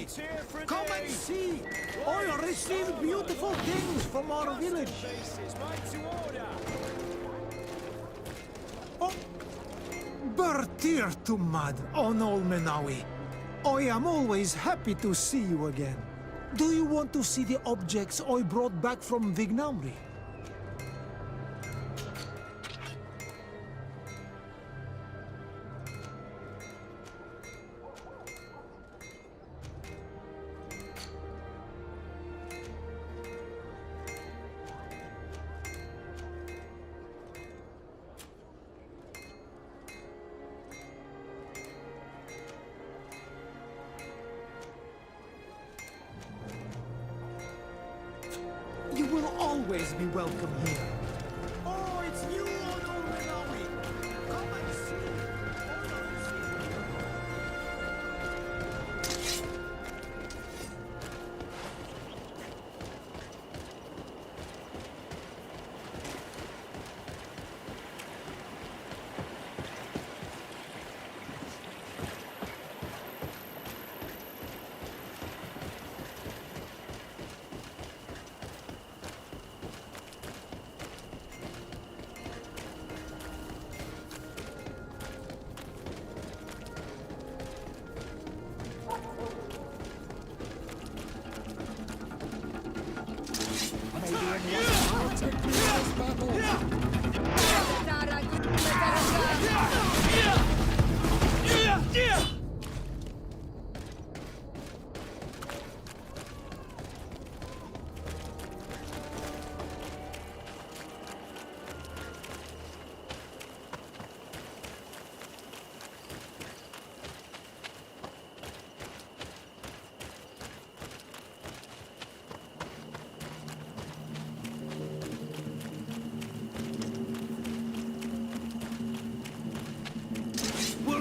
Teer Fradee! Come and see! I received beautiful things from our village. Bases, made to order! Oh, Bertir to mud on Olmenawi. I am always happy to see you again. Do you want to see the objects I brought back from Vignamri? You will always be welcome here. Oh, it's you on Olmenawi. Come and see.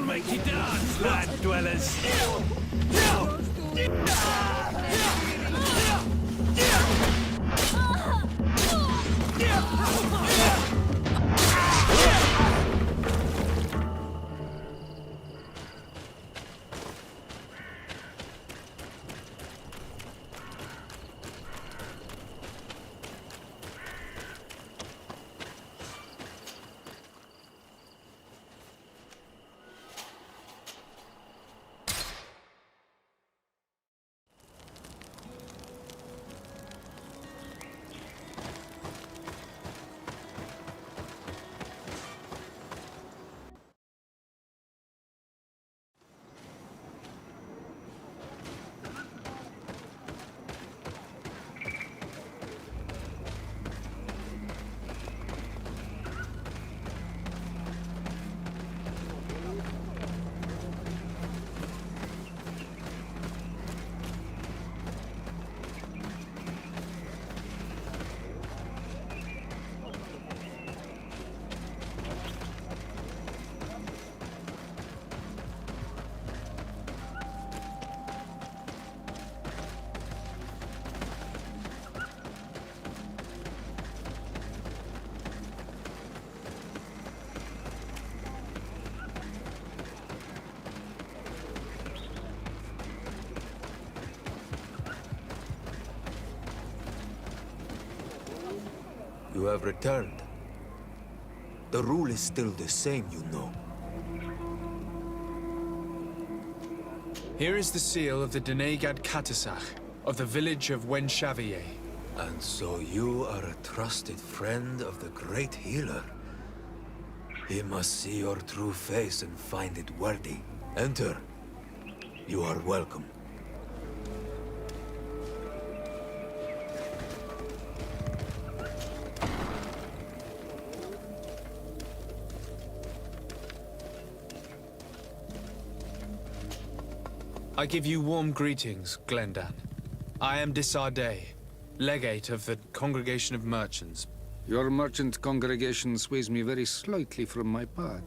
Make you dance, land dwellers! You have returned. The rule is still the same, you know. Here is the seal of the Denegad Katasach, of the village of Wenshavier. And so you are a trusted friend of the great healer. He must see your true face and find it worthy. Enter. You are welcome. I give you warm greetings, Glendan. I am de Sardet, legate of the Congregation of Merchants. Your merchant congregation sways me very slightly from my path.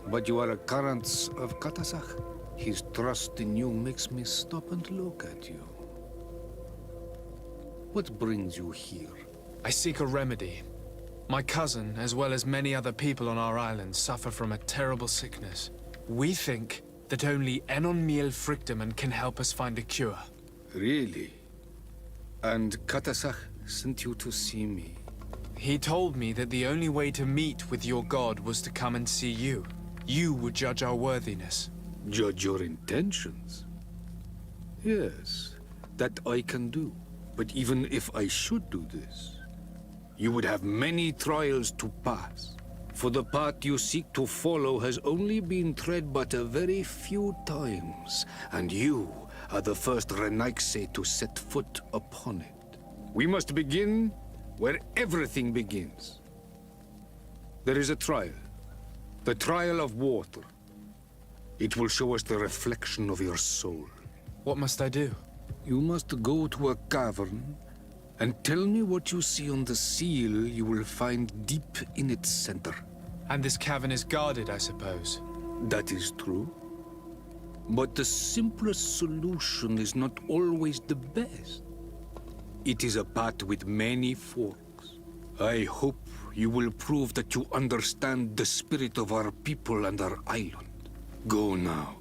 But you are a current of Katasach. His trust in you makes me stop and look at you. What brings you here? I seek a remedy. My cousin, as well as many other people on our island, suffer from a terrible sickness. We think that only Enon Miel Frictamen can help us find a cure. Really? And Katasach sent you to see me? He told me that the only way to meet with your god was to come and see you. You would judge our worthiness. Judge your intentions? Yes, that I can do. But even if I should do this, you would have many trials to pass. For the path you seek to follow has only been tread but a very few times, and you are the first Renaigse to set foot upon it. We must begin where everything begins. There is a trial. The trial of water. It will show us the reflection of your soul. What must I do? You must go to a cavern and tell me what you see on the seal you will find deep in its center. And this cavern is guarded, I suppose. That is true. But the simplest solution is not always the best. It is a path with many forks. I hope you will prove that you understand the spirit of our people and our island. Go now.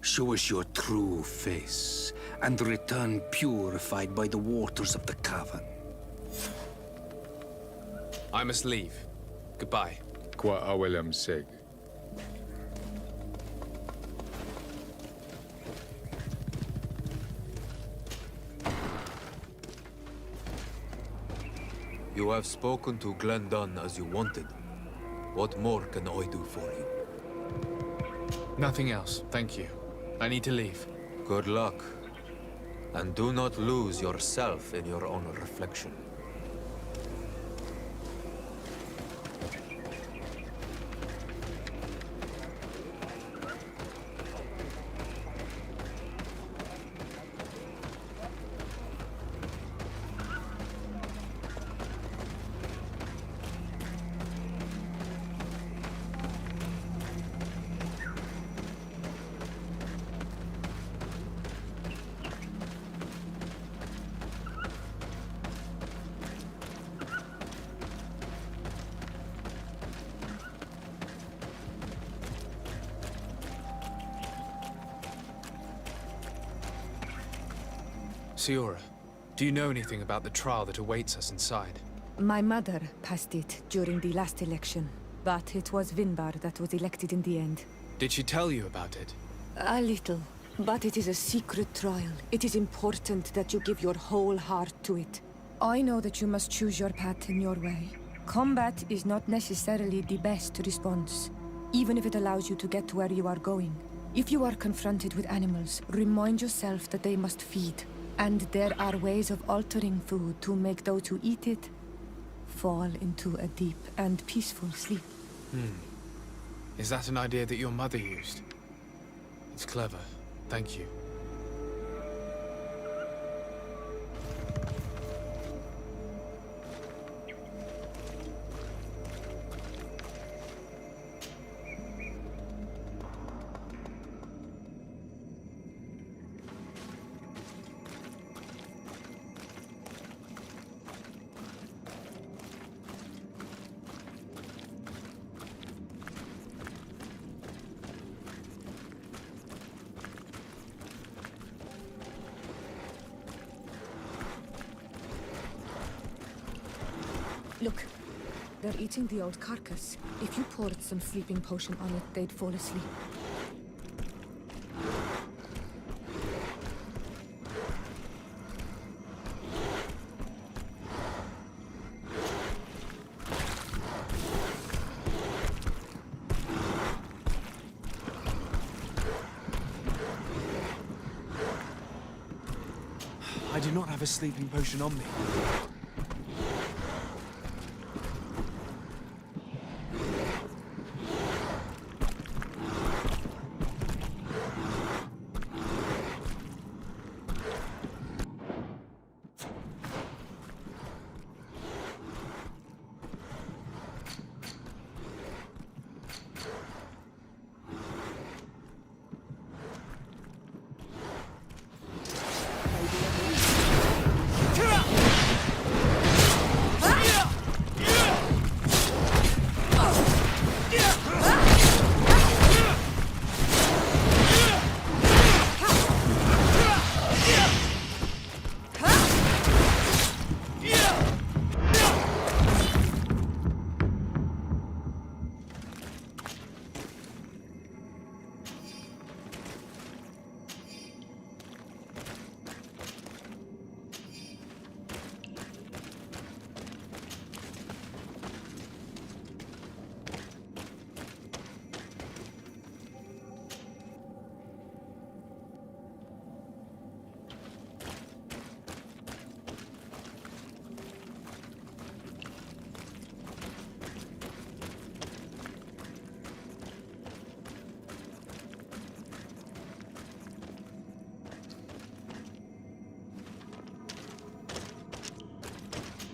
Show us your true face, and return purified by the waters of the cavern. I must leave. Goodbye. Qua awelam seg. You have spoken to Glendon as you wanted. What more can I do for you? Nothing else, thank you. I need to leave. Good luck. And do not lose yourself in your own reflection. Siora, do you know anything about the trial that awaits us inside? My mother passed it during the last election, but it was Vinbar that was elected in the end. Did she tell you about it? A little, but it is a secret trial. It is important that you give your whole heart to it. I know that you must choose your path in your way. Combat is not necessarily the best response, even if it allows you to get to where you are going. If you are confronted with animals, remind yourself that they must feed. And there are ways of altering food to make those who eat it fall into a deep and peaceful sleep. Is that an idea that your mother used? It's clever. Thank you. Look, they're eating the old carcass. If you poured some sleeping potion on it, they'd fall asleep. I do not have a sleeping potion on me.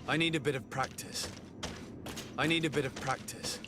I need a bit of practice. I need a bit of practice.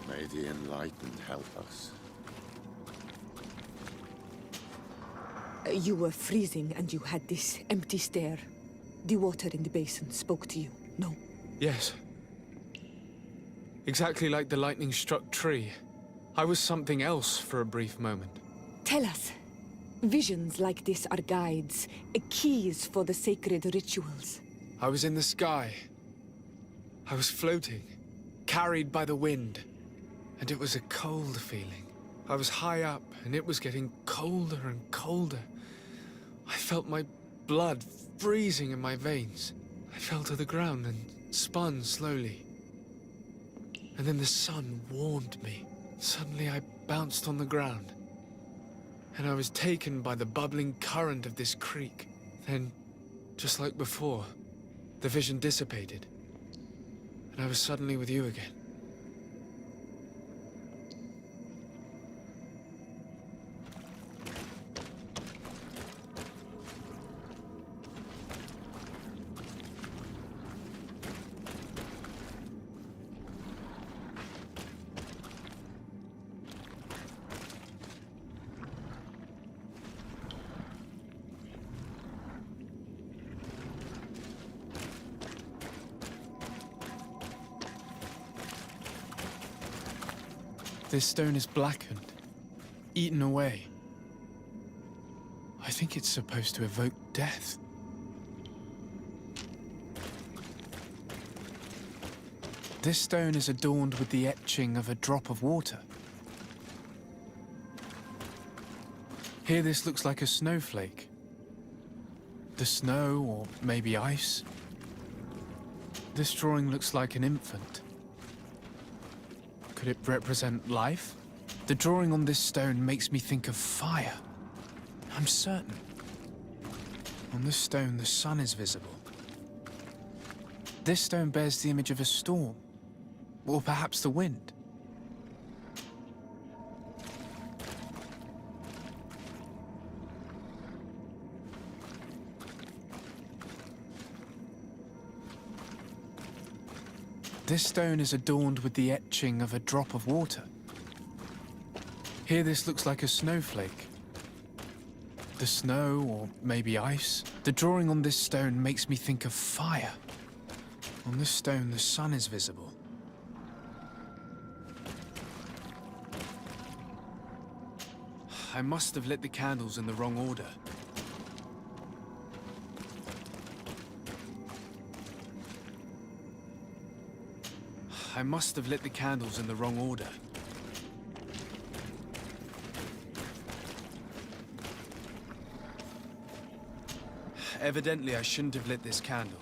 May the enlightened help us. You were freezing and you had this empty stare. The water in the basin spoke to you, no? Yes. Exactly like the lightning-struck tree. I was something else for a brief moment. Tell us. Visions like this are guides, keys for the sacred rituals. I was in the sky. I was floating, carried by the wind. And it was a cold feeling. I was high up, and it was getting colder and colder. I felt my blood freezing in my veins. I fell to the ground and spun slowly. And then the sun warmed me. Suddenly I bounced on the ground. And I was taken by the bubbling current of this creek. Then, just like before, the vision dissipated. And I was suddenly with you again. This stone is blackened, eaten away. I think it's supposed to evoke death. This stone is adorned with the etching of a drop of water. Here this looks like a snowflake. The snow, or maybe ice. This drawing looks like an infant. Could it represent life? The drawing on this stone makes me think of fire. I'm certain. On this stone, the sun is visible. This stone bears the image of a storm, or perhaps the wind. This stone is adorned with the etching of a drop of water. Here this looks like a snowflake. The snow, or maybe ice. The drawing on this stone makes me think of fire. On this stone, the sun is visible. I must have lit the candles in the wrong order. I must have lit the candles in the wrong order. Evidently, I shouldn't have lit this candle.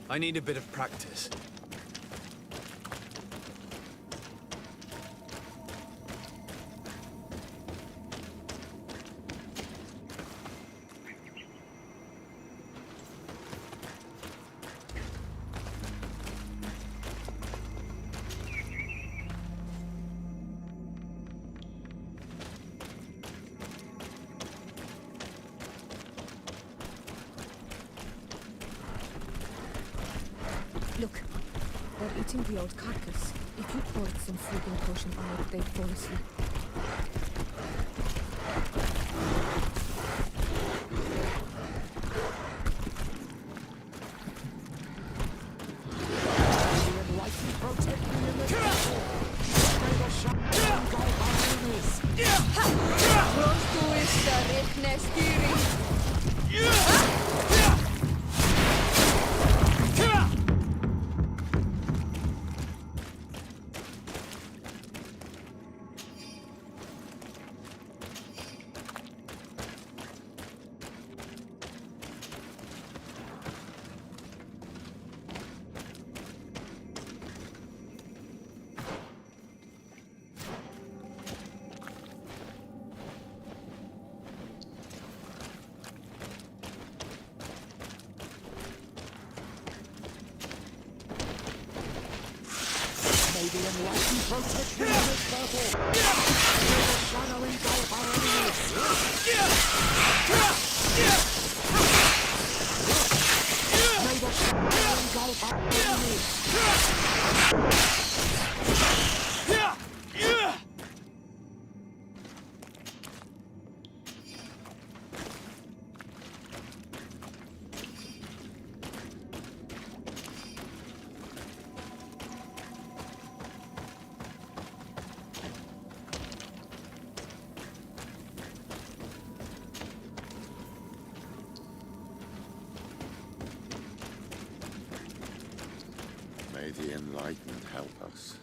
I need a bit of practice. Look, they're eating the old carcass. If you poured some sleeping potion on it, they'd fall asleep. Close to is Sardet Nestiri. May the enlightened protect you in this battle. May the shadow engulf our enemies. May the shadow engulf our enemies. May the enlightened help us.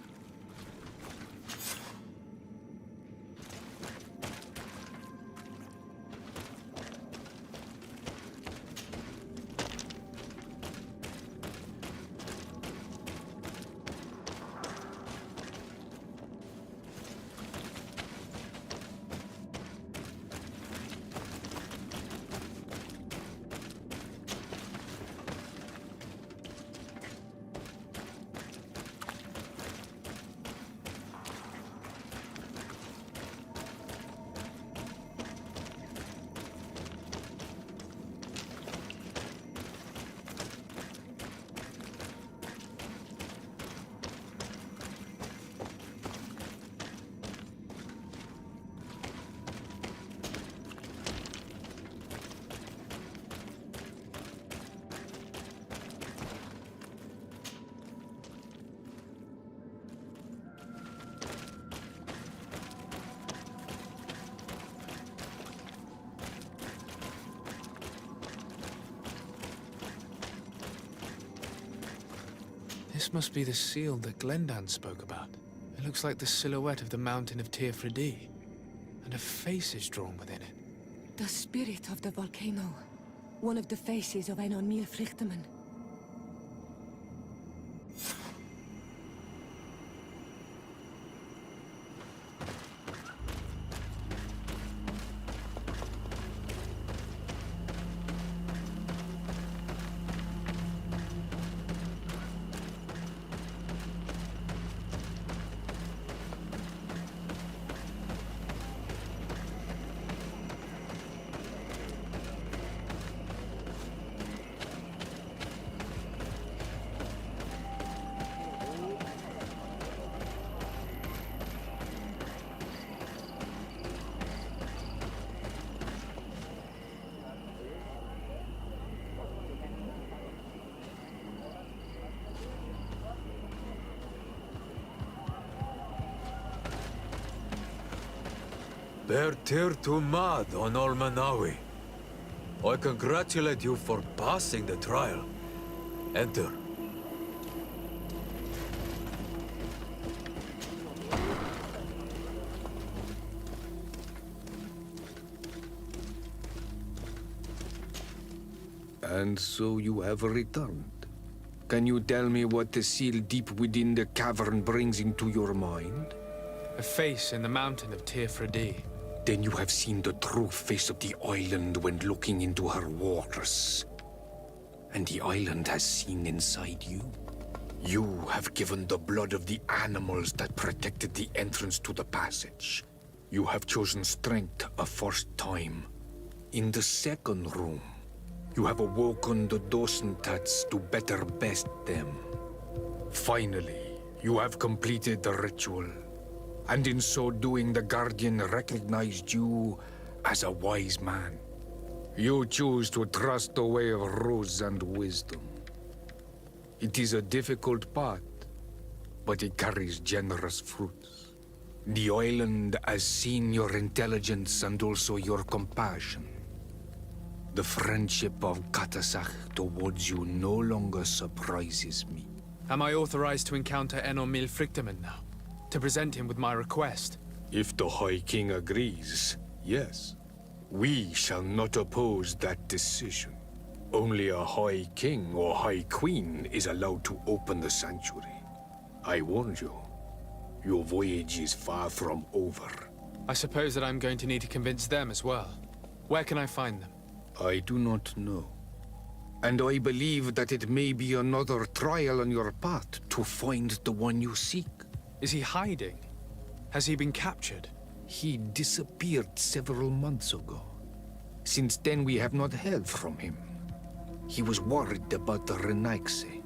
This must be the seal that Glendan spoke about. It looks like the silhouette of the mountain of Teer Fradee, and a face is drawn within it. The spirit of the volcano. One of the faces of Einon Milfrichteman. Teer Fradee on Olmanawi. I congratulate you for passing the trial. Enter. And so you have returned. Can you tell me what the seal deep within the cavern brings into your mind? A face in the mountain of Teer Fradee. Then you have seen the true face of the island when looking into her waters. And the island has seen inside you. You have given the blood of the animals that protected the entrance to the passage. You have chosen strength a first time. In the second room, you have awoken the Dosentats to better best them. Finally, you have completed the ritual. And in so doing, the Guardian recognized you as a wise man. You choose to trust the way of rules and wisdom. It is a difficult path, but it carries generous fruits. The island has seen your intelligence and also your compassion. The friendship of Katasach towards you no longer surprises me. Am I authorized to encounter Enor Milfrictamen now? To present him with my request? If the High King agrees, yes. We shall not oppose that decision. Only a High King or High Queen is allowed to open the sanctuary. I warned you. Your voyage is far from over. I suppose that I'm going to need to convince them as well. Where can I find them? I do not know. And I believe that it may be another trial on your path to find the one you seek. Is he hiding? Has he been captured? He disappeared several months ago. Since then, we have not heard from him. He was worried about the Renaigse.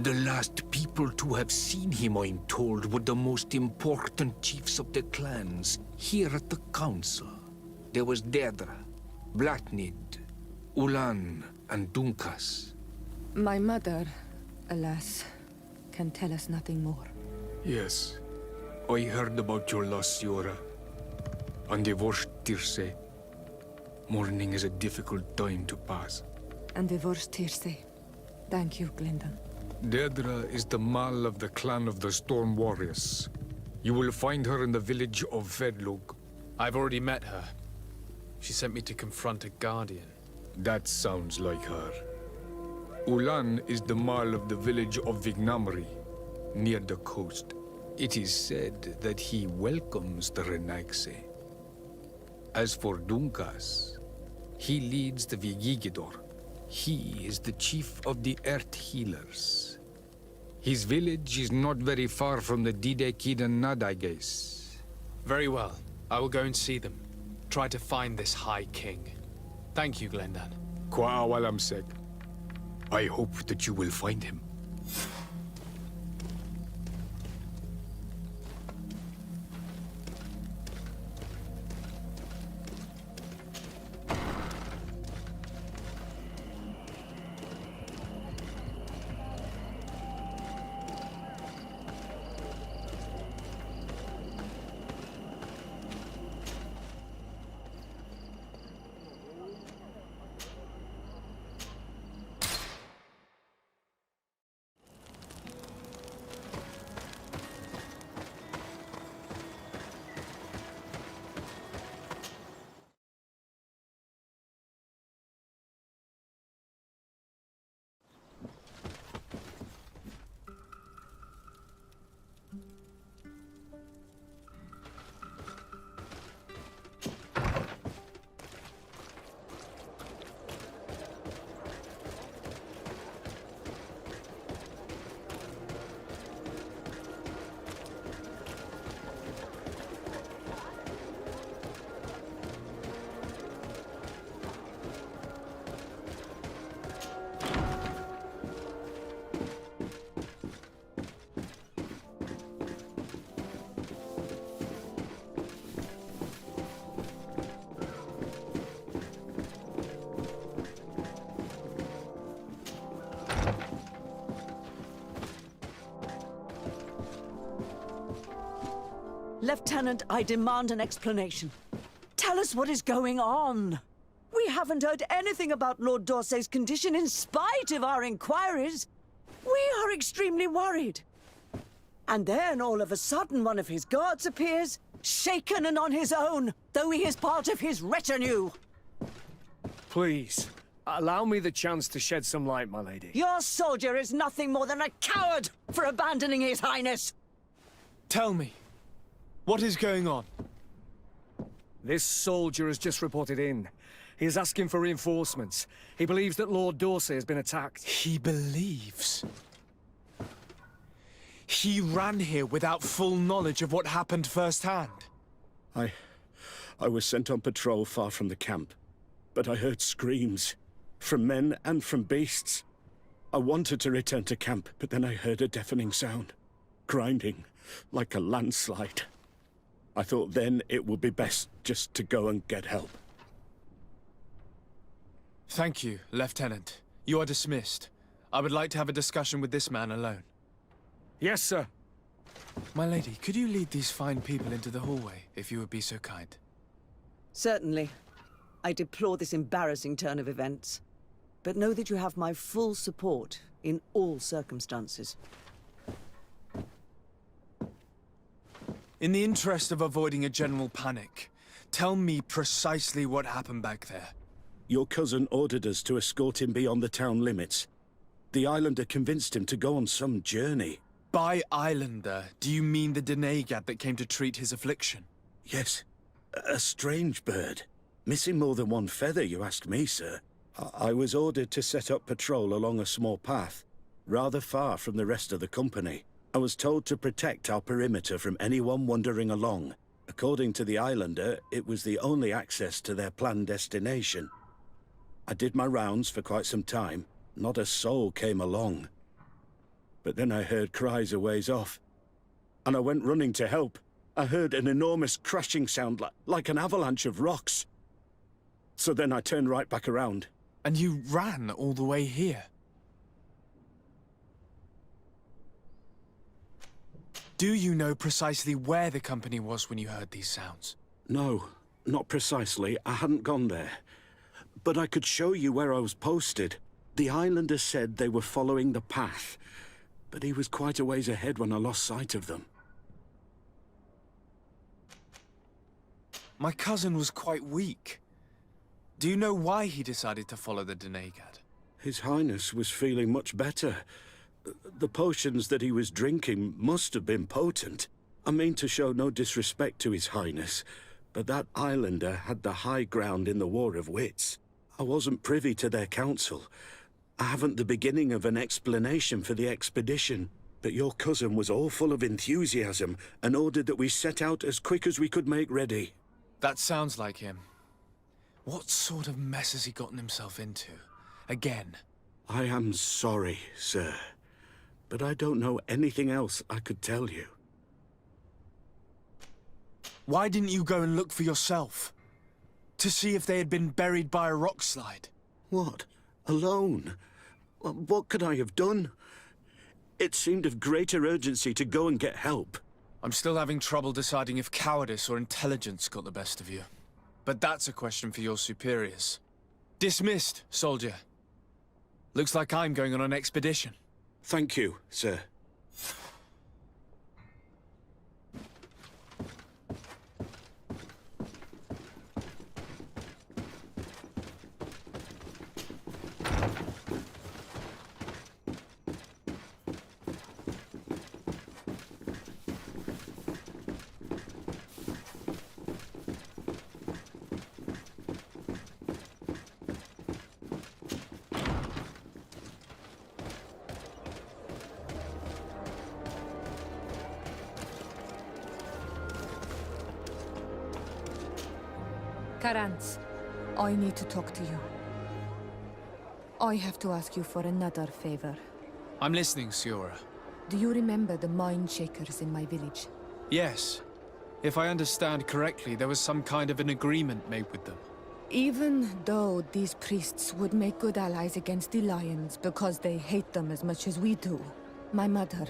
The last people to have seen him, I'm told, were the most important chiefs of the clans here at the council. There was Deirdre, Blatnid, Ulan, and Dunkas. My mother, alas, can tell us nothing more. Yes, I heard about your loss, Yora. And divorced Tirce. Mourning is a difficult time to pass. And divorced Tirce. Thank you, Glendan. Deirdre is the Mal of the clan of the Storm Warriors. You will find her in the village of Vedlug. I've already met her. She sent me to confront a Guardian. That sounds like her. Ulan is the Mal of the village of Vignamri, near the coast. It is said that he welcomes the Renaigse. As for Dunkas, he leads the Vigigidor. He is the chief of the Earth Healers. His village is not very far from the Didekid and Nadages. Very well. I will go and see them. Try to find this High King. Thank you, Glendan. Kwa awalamsek. I hope that you will find him. Lieutenant, I demand an explanation. Tell us what is going on. We haven't heard anything about Lord Dorsey's condition in spite of our inquiries. We are extremely worried. And then all of a sudden one of his guards appears, shaken and on his own, though he is part of his retinue. Please, Allow me the chance to shed some light, my lady. Your soldier is nothing more than a coward for abandoning his highness. Tell me, what is going on? This soldier has just reported in. He is asking for reinforcements. He believes that Lord Dorsey has been attacked. He believes. He ran here without full knowledge of what happened firsthand. I was sent on patrol far from the camp, but I heard screams, from men and from beasts. I wanted to return to camp, but then I heard a deafening sound, grinding, like a landslide. I thought then it would be best just to go and get help. Thank you, Lieutenant. You are dismissed. I would like to have a discussion with this man alone. Yes, sir. My lady, could you lead these fine people into the hallway, if you would be so kind? Certainly. I deplore this embarrassing turn of events. But know that you have my full support in all circumstances. In the interest of avoiding a general panic, tell me precisely what happened back there. Your cousin ordered us to escort him beyond the town limits. The Islander convinced him to go on some journey. By Islander, do you mean the Denegad that came to treat his affliction? Yes, a strange bird. Missing more than one feather, you ask me, sir. I was ordered to set up patrol along a small path, rather far from the rest of the company. I was told to protect our perimeter from anyone wandering along. According to the Islander, it was the only access to their planned destination. I did my rounds for quite some time. Not a soul came along. But then I heard cries a ways off, and I went running to help. I heard an enormous crashing sound like an avalanche of rocks. So then I turned right back around. And you ran all the way here? Do you know precisely where the company was when you heard these sounds? No, not precisely. I hadn't gone there. But I could show you where I was posted. The Islander said they were following the path, but he was quite a ways ahead when I lost sight of them. My cousin was quite weak. Do you know why he decided to follow the Denegad? His Highness was feeling much better. The potions that he was drinking must have been potent. I mean to show no disrespect to His Highness, but that Islander had the high ground in the War of Wits. I wasn't privy to their counsel. I haven't the beginning of an explanation for the expedition, but your cousin was all full of enthusiasm and ordered that we set out as quick as we could make ready. That sounds like him. What sort of mess has he gotten himself into? Again? I am sorry, sir, but I don't know anything else I could tell you. Why didn't you go and look for yourself? To see if they had been buried by a rock slide? What? Alone? What could I have done? It seemed of greater urgency to go and get help. I'm still having trouble deciding if cowardice or intelligence got the best of you. But that's a question for your superiors. Dismissed, soldier. Looks like I'm going on an expedition. Thank you, sir. Karantz, I need to talk to you. I have to ask you for another favor. I'm listening, Siora. Do you remember the mind shakers in my village? Yes. If I understand correctly, there was some kind of an agreement made with them. Even though these priests would make good allies against the Lions because they hate them as much as we do, my mother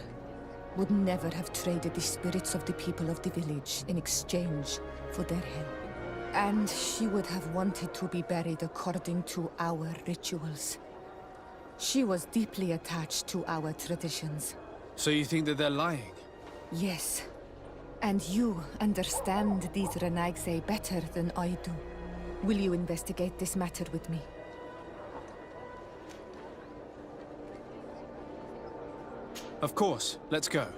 would never have traded the spirits of the people of the village in exchange for their help. And she would have wanted to be buried according to our rituals. She was deeply attached to our traditions. So you think that they're lying? Yes. And you understand these Renagse better than I do. Will you investigate this matter with me? Of course, let's go.